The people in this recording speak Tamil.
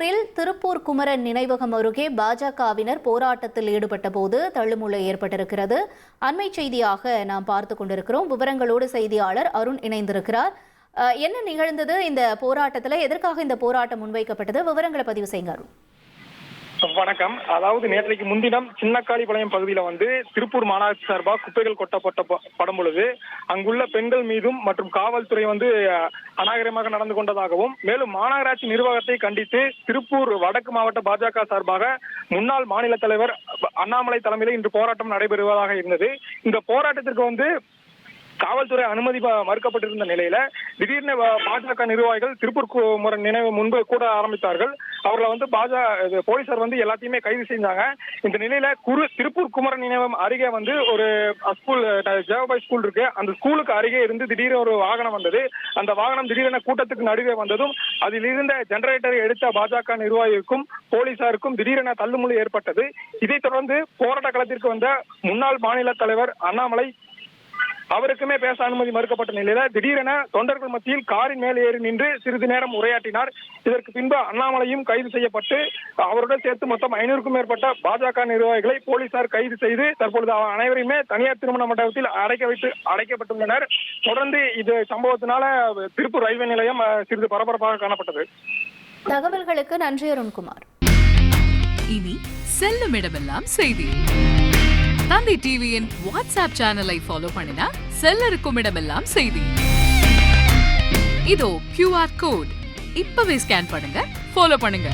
திருப்பூரில் திருப்பூர் குமரன் நினைவகம் அருகே பாஜகவினர் போராட்டத்தில் ஈடுபட்ட போது தள்ளுமுள்ளை ஏற்பட்டிருக்கிறது. அண்மை செய்தியாக நாம் பார்த்து கொண்டிருக்கிறோம். விவரங்களோடு செய்தியாளர் அருண் இணைந்திருக்கிறார். என்ன நிகழ்ந்தது இந்த போராட்டத்தில்? எதற்காக இந்த போராட்டம் முன்வைக்கப்பட்டது? விவரங்களை பதிவு செய்யுங்க அருண். வணக்கம். அதாவது நேற்றைக்கு முன்தினம் சின்னக்காளிபாளையம் பகுதியில் திருப்பூர் மாநகராட்சி சார்பாக குப்பைகள் கொட்டப்படும் பொழுது அங்குள்ள பெண்கள் மீதும் மற்றும் காவல்துறை அநாகரிகமாக நடந்து கொண்டதாகவும், மேலும் மாநகராட்சி நிர்வாகத்தை கண்டித்து திருப்பூர் வடக்கு மாவட்ட பாஜக சார்பாக முன்னாள் மாநில தலைவர் அண்ணாமலை தலைமையில் இன்று போராட்டம் நடைபெறுவதாக இருந்தது. இந்த போராட்டத்திற்கு காவல்துறை அனுமதி மறுக்கப்பட்டிருந்த நிலையில திடீர்னு பாஜக நிர்வாகிகள் திருப்பூர் குமரன் நினைவு முன்பு கூட ஆரம்பித்தார்கள். அவர்களை போலீசார் எல்லாத்தையுமே கைது செஞ்சாங்க. இந்த நிலையில திருப்பூர் குமரன் நினைவகம் அருகே ஒரு ஸ்கூல், ஜெயபாய் ஸ்கூல் இருக்கு. அந்த ஸ்கூலுக்கு அருகே இருந்து திடீர்னு ஒரு வாகனம் வந்தது. அந்த வாகனம் திடீரென கூட்டத்துக்கு நடுவே வந்ததும் அதில் இருந்த ஜெனரேட்டரை எடுத்த பாஜக நிர்வாகிகளுக்கும் போலீசாருக்கும் திடீரென தள்ளுமுள்ளு ஏற்பட்டது. இதைத் தொடர்ந்து போராட்ட களத்திற்கு வந்த முன்னாள் மாநில தலைவர் அண்ணாமலை அவருக்குமே பேச அனுமதி மறுக்கப்பட்ட நிலையில திடீரென தொண்டர்கள் மத்தியில் காரின் மேல் ஏறி நின்று சிறிது நேரம் உரையாற்றினார். இதற்கு பின்பு அண்ணாமலையும் கைது செய்யப்பட்டு அவருடன் சேர்த்து மொத்தம் 500க்கும் மேற்பட்ட பாஜக நிர்வாகிகளை போலீசார் கைது செய்து தற்பொழுது அனைவரையுமே தனியார் திருமண மண்டபத்தில் அடைக்கப்பட்டுள்ளனர். தொடர்ந்து இது சம்பவத்தினால திருப்பூர் ரயில்வே நிலையம் சிறிது பரபரப்பாக காணப்பட்டது. தகவல்களுக்கு நன்றி அருண்குமார். இனி செல்லும் இடமெல்லாம் செய்தி. தந்தி டிவியின் வாட்ஸ்அப் சேனலை ஃபாலோ பண்ணினா செல்லருக்கும் இடமெல்லாம் செய்தி. இதோ QR கோட் இப்பவே ஸ்கேன் பண்ணுங்க, ஃபாலோ பண்ணுங்க.